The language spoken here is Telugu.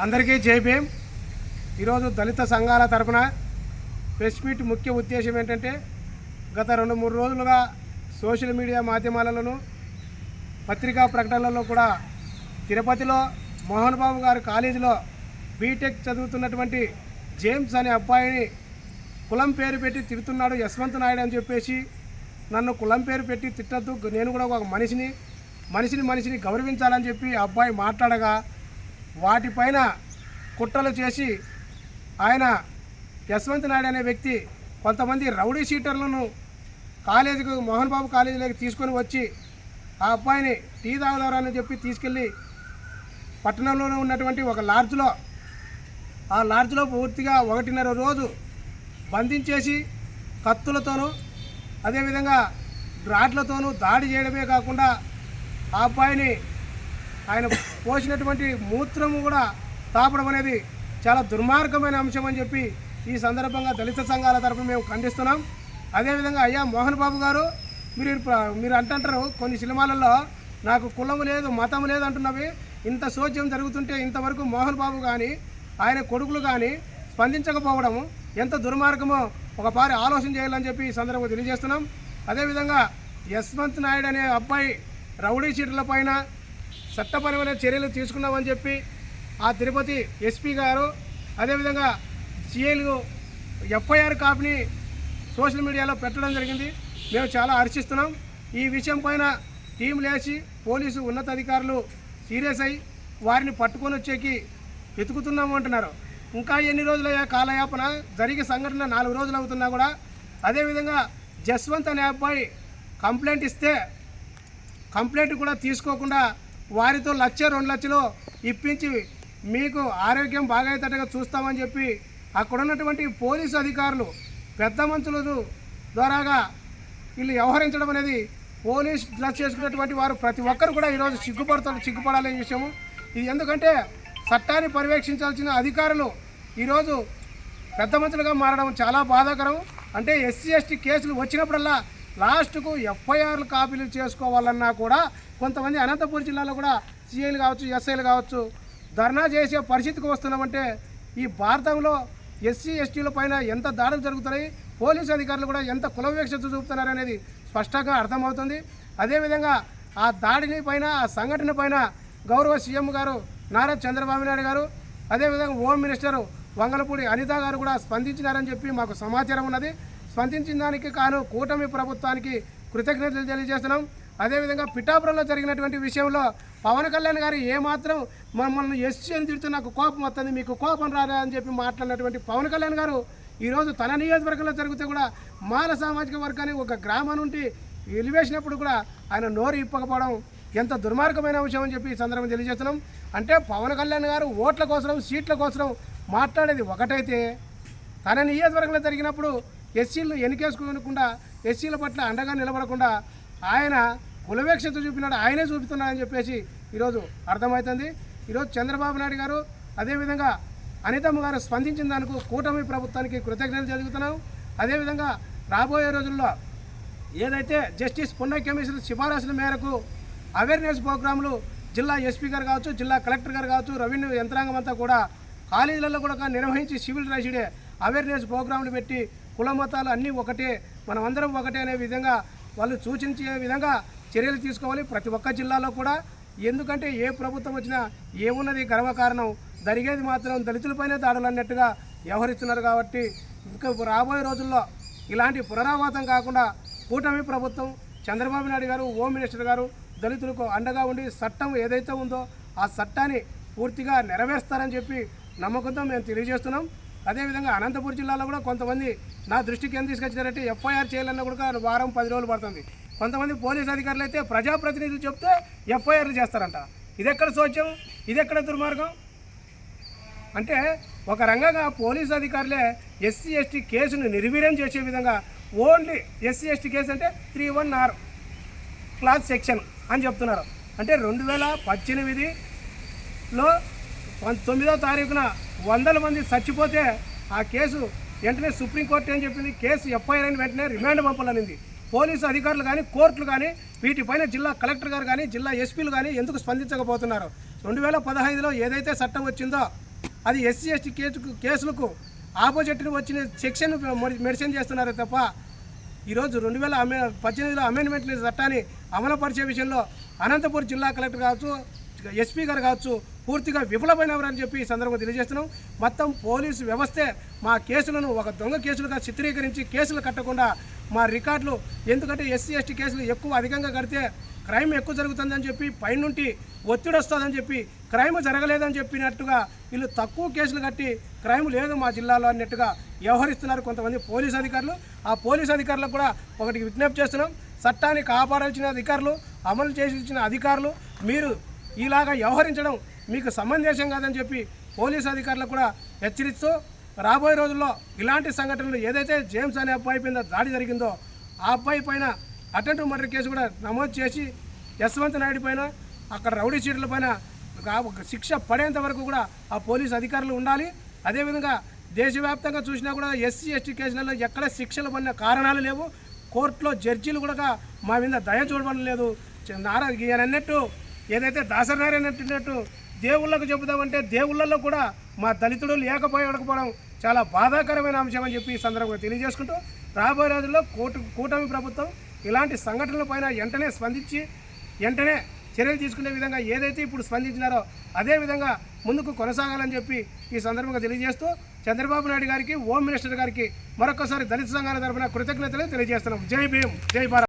అందరికీ జై భీమ్. ఈరోజు దళిత సంఘాల తరపున ప్రెస్ మీట్ ముఖ్య ఉద్దేశం ఏంటంటే, గత 2-3 రోజులుగా సోషల్ మీడియా మాధ్యమాలలోనూ పత్రికా ప్రకటనలలో కూడా తిరుపతిలో మోహన్ బాబు గారి కాలేజీలో బీటెక్ చదువుతున్నటువంటి జేమ్స్ అనే అబ్బాయిని కులం పేరు పెట్టి తిడుతున్నాడు యశ్వంత్ నాయుడు అని చెప్పేసి, నన్ను కులం పేరు పెట్టి తిట్టద్దు, నేను కూడా ఒక మనిషిని గౌరవించాలని చెప్పి ఆ అబ్బాయి మాట్లాడగా, వాటిపైన కుట్రలు చేసి ఆయన యశ్వంత్ నాయుడు అనే వ్యక్తి కొంతమంది రౌడీ షీటర్లను కాలేజీకి మోహన్ బాబు కాలేజీలోకి తీసుకొని వచ్చి ఆ అబ్బాయిని టీ తాగుదారని చెప్పి తీసుకెళ్ళి పట్టణంలోనే ఉన్నటువంటి ఒక లాడ్జ్లో, ఆ లాడ్జ్లో పూర్తిగా 1.5 రోజు బంధించేసి కత్తులతోనూ అదేవిధంగా రాడ్లతోనూ దాడి చేయడమే కాకుండా ఆ అబ్బాయిని ఆయన పోసినటువంటి మూత్రము కూడా తాపడం అనేది చాలా దుర్మార్గమైన అంశం అని చెప్పి ఈ సందర్భంగా దళిత సంఘాల తరఫున మేము ఖండిస్తున్నాం. అదేవిధంగా అయ్యా మోహన్ బాబు గారు, మీరు అంటుంటారు కొన్ని సినిమాలలో నాకు కులం లేదు మతం లేదు అంటున్నవి, ఇంత శోచ్యం జరుగుతుంటే ఇంతవరకు మోహన్ బాబు కానీ ఆయన కొడుకులు కానీ స్పందించకపోవడము ఎంత దుర్మార్గమో ఒకసారి ఆలోచన చేయాలని చెప్పి ఈ సందర్భంగా తెలియజేస్తున్నాం. అదేవిధంగా యశ్వంత్ నాయుడు అనే అబ్బాయి రౌడీ షీటర్ల పైన చట్టపరమైన చర్యలు తీసుకున్నామని చెప్పి ఆ తిరుపతి ఎస్పీ గారు అదేవిధంగా సిఐలు ఎఫ్ఐఆర్ కాపీని సోషల్ మీడియాలో పెట్టడం జరిగింది. మేము చాలా హర్షిస్తున్నాం. ఈ విషయం పైన టీం లేచి పోలీసు ఉన్నతాధికారులు సీరియస్ అయ్యి వారిని పట్టుకొని వచ్చేకి వెతుకుతున్నాము అంటున్నారు. ఇంకా ఎన్ని రోజులయ్యా కాలయాపన, జరిగే సంఘటన 4 రోజులు అవుతున్నా కూడా. అదేవిధంగా జస్వంత్ అనే అబ్బాయి కంప్లైంట్ ఇస్తే కంప్లైంట్ కూడా తీసుకోకుండా వారితో 1-2 లక్షలు ఇప్పించి మీకు ఆరోగ్యం బాగయ్యేటట్టుగా చూస్తామని చెప్పి అక్కడ ఉన్నటువంటి పోలీసు అధికారులు పెద్ద మనుషుల ద్వారాగా వీళ్ళు వ్యవహరించడం అనేది, పోలీస్ డ్రెస్ చేసుకున్నటువంటి వారు ప్రతి ఒక్కరు కూడా ఈరోజు సిగ్గుపడాలనే విషయము ఇది. ఎందుకంటే చట్టాన్ని పర్యవేక్షించాల్సిన అధికారులు ఈరోజు పెద్ద మనుషులుగా మారడం చాలా బాధాకరం. అంటే ఎస్సీ ఎస్టీ కేసులు వచ్చినప్పుడల్లా లాస్ట్కు ఎఫ్ఐఆర్లు కాపీలు చేసుకోవాలన్నా కూడా కొంతమంది అనంతపురం జిల్లాలో కూడా సిఐలు కావచ్చు ఎస్ఐలు కావచ్చు ధర్నా చేసే పరిస్థితికి వస్తున్నామంటే ఈ భారతంలో ఎస్సీ ఎస్టీల పైన ఎంత దాడులు జరుగుతున్నాయి, పోలీసు అధికారులు కూడా ఎంత కులవివక్షత చూపుతున్నారు అనేది స్పష్టంగా అర్థమవుతుంది. అదేవిధంగా ఆ దాడిని పైన ఆ సంఘటన పైన గౌరవ సీఎం గారు నారా చంద్రబాబు నాయుడు గారు అదేవిధంగా హోమ్ మినిస్టర్ వంగలపూడి అనిత గారు కూడా స్పందించినారని చెప్పి మాకు సమాచారం ఉన్నది. స్పందించిన దానికి కాను కూటమి ప్రభుత్వానికి కృతజ్ఞతలు తెలియజేస్తున్నాం. అదేవిధంగా పిఠాపురంలో జరిగినటువంటి విషయంలో పవన్ కళ్యాణ్ గారు ఏమాత్రం మమ్మల్ని ఎస్సీ అని తిడుతూ నాకు కోపం వస్తుంది, మీకు కోపం రాదా అని చెప్పి మాట్లాడినటువంటి పవన్ కళ్యాణ్ గారు ఈరోజు తన నియోజకవర్గంలో జరిగితే కూడా మాల సామాజిక వర్గాన్ని ఒక గ్రామం నుండి వెలివేసినప్పుడు కూడా ఆయన నోరు ఇప్పకపోవడం ఎంత దుర్మార్గమైన అంశం అని చెప్పి ఈ సందర్భం తెలియజేస్తున్నాం. అంటే పవన్ కళ్యాణ్ గారు ఓట్ల కోసం సీట్ల కోసం మాట్లాడేది ఒకటైతే, తన నియోజకవర్గంలో జరిగినప్పుడు ఎస్సీలను ఎన్నికేసుకోకుండా ఎస్సీల పట్ల అండగా నిలబడకుండా ఆయన కులవేక్షత చూపినాడు, ఆయనే చూపుతున్నాడని చెప్పేసి ఈరోజు అర్థమవుతుంది. ఈరోజు చంద్రబాబు నాయుడు గారు అదేవిధంగా అనితమ్మ గారు స్పందించిన దానికి కూటమి ప్రభుత్వానికి కృతజ్ఞతలు తెలుపుతున్నాం. అదేవిధంగా రాబోయే రోజుల్లో ఏదైతే జస్టిస్ పున్నయ్య కమిషన్ సిఫారసుల మేరకు అవేర్నెస్ ప్రోగ్రాంలు జిల్లా ఎస్పీ గారు కావచ్చు, జిల్లా కలెక్టర్ గారు కావచ్చు, రెవెన్యూ యంత్రాంగం అంతా కూడా కాలేజీలలో కూడా నిర్వహించి సివిల్ రైట్స్ డే అవేర్నెస్ ప్రోగ్రాంలు పెట్టి కుల మతాలు అన్నీ ఒకటే, మనం అందరం ఒకటే అనే విధంగా వాళ్ళు సూచించే విధంగా చర్యలు తీసుకోవాలి ప్రతి ఒక్క జిల్లాలో కూడా. ఎందుకంటే ఏ ప్రభుత్వం వచ్చినా ఏమున్నది గర్వకారణం, జరిగేది మాత్రం దళితులపైనే దాడులు అన్నట్టుగా వ్యవహరిస్తున్నారు. కాబట్టి ఇంకా రాబోయే రోజుల్లో ఇలాంటి పునరావృతం కాకుండా కూటమి ప్రభుత్వం చంద్రబాబు నాయుడు గారు హోమ్ మినిస్టర్ గారు దళితులకు అండగా ఉండి చట్టం ఏదైతే ఉందో ఆ చట్టాన్ని పూర్తిగా నెరవేరుస్తారని చెప్పి నమ్మకంతో మేము తెలియజేస్తున్నాం. అదేవిధంగా అనంతపురం జిల్లాలో కూడా కొంతమంది నా దృష్టికి ఏం తీసుకొచ్చారంటే ఎఫ్ఐఆర్ చేయాలన్నా కూడా 1-10 రోజులు పడుతుంది. కొంతమంది పోలీసు అధికారులు అయితే ప్రజాప్రతినిధులు చెప్తే ఎఫ్ఐఆర్లు చేస్తారంట. ఇదెక్కడ శోచ్యం, ఇదెక్కడ దుర్మార్గం? అంటే ఒక రంగంగా పోలీసు అధికారులే ఎస్సీ ఎస్టీ కేసును నిర్వీర్యం చేసే విధంగా ఓన్లీ ఎస్సీ ఎస్టీ కేసు అంటే 3(1)(r) క్లాస్ సెక్షన్ అని చెప్తున్నారు. అంటే 2018లో 9వ తారీఖున 100 మంది చచ్చిపోతే ఆ కేసు వెంటనే సుప్రీంకోర్టు ఏం చెప్పింది, కేసు ఎఫ్ఐఆర్ అయిన వెంటనే రిమాండ్ పంపాలనింది. పోలీసు అధికారులు కానీ కోర్టులు కానీ వీటిపైన జిల్లా కలెక్టర్ గారు కానీ జిల్లా ఎస్పీలు కానీ ఎందుకు స్పందించకపోతున్నారు? 2015లో ఏదైతే చట్టం వచ్చిందో అది ఎస్సీ ఎస్టీ కేసులకు ఆపోజిట్ని వచ్చిన సెక్షన్ మెన్షన్ చేస్తున్నారే తప్ప ఈరోజు 2018లో అమెండ్మెంట్ చట్టాన్ని అమలుపరిచే విషయంలో అనంతపురం జిల్లా కలెక్టర్ కావచ్చు, ఎస్పీ గారు కావచ్చు పూర్తిగా విఫలమైనవరని చెప్పి ఈ సందర్భంగా తెలియజేస్తున్నాం. మొత్తం పోలీసు వ్యవస్థే మా కేసులను ఒక దొంగ కేసులుగా చిత్రీకరించి కేసులు కట్టకుండా మా రికార్డులు, ఎందుకంటే ఎస్సీ ఎస్టీ కేసులు అధికంగా కడితే క్రైమ్ ఎక్కువ జరుగుతుందని చెప్పి పైనుండి ఒత్తిడి వస్తుందని చెప్పి క్రైమ్ జరగలేదని చెప్పినట్టుగా వీళ్ళు తక్కువ కేసులు కట్టి క్రైమ్ లేదు మా జిల్లాలో అన్నట్టుగా వ్యవహరిస్తున్నారు కొంతమంది పోలీసు అధికారులు. ఆ పోలీసు అధికారులకు కూడా ఒకటి విజ్ఞప్తి చేస్తున్నాం, చట్టాన్ని కాపాడాల్సిన అధికారులు, అమలు చేసిన అధికారులు మీరు ఇలాగా వ్యవహరించడం మీకు సమంజసం కాదని చెప్పి పోలీసు అధికారులకు కూడా హెచ్చరిస్తూ రాబోయే రోజుల్లో ఇలాంటి సంఘటనలు ఏదైతే జేమ్స్ అనే అబ్బాయి పైన దాడి జరిగిందో ఆ అబ్బాయి పైన అటెంప్ట్ మర్డర్ కేసు కూడా నమోదు చేసి యశ్వంత్ నాయుడు పైన అక్కడ రౌడీ షీట్ల పైన శిక్ష పడేంత వరకు కూడా ఆ పోలీసు అధికారులు ఉండాలి. అదేవిధంగా దేశవ్యాప్తంగా చూసినా కూడా ఎస్సీ ఎస్టీ కేసులలో ఎక్కడ శిక్షలు పడిన కారణాలు లేవు. కోర్టులో జడ్జీలు కూడా మా మీద దయ చూడడం లేదు. ఈయన అన్నట్టు ఏదైతే దాసరి అన్నట్టు దేవుళ్ళకు చెబుదామంటే దేవుళ్ళల్లో కూడా మా దళితుడు లేకపోవడం చాలా బాధాకరమైన అంశం అని చెప్పి ఈ సందర్భంగా తెలియజేసుకుంటూ రాబోయే రోజుల్లో కూటమి ప్రభుత్వం ఇలాంటి సంఘటనలపైన వెంటనే స్పందించి వెంటనే చర్యలు తీసుకునే విధంగా ఏదైతే ఇప్పుడు స్పందించినారో అదే విధంగా ముందుకు కొనసాగాలని చెప్పి ఈ సందర్భంగా తెలియజేస్తూ చంద్రబాబు నాయుడు గారికి, హోమ్ మినిస్టర్ గారికి మరొకసారి దళిత సంఘాల తరఫున కృతజ్ఞతలు తెలియజేస్తున్నాం. జై భీమ్, జై భారత్.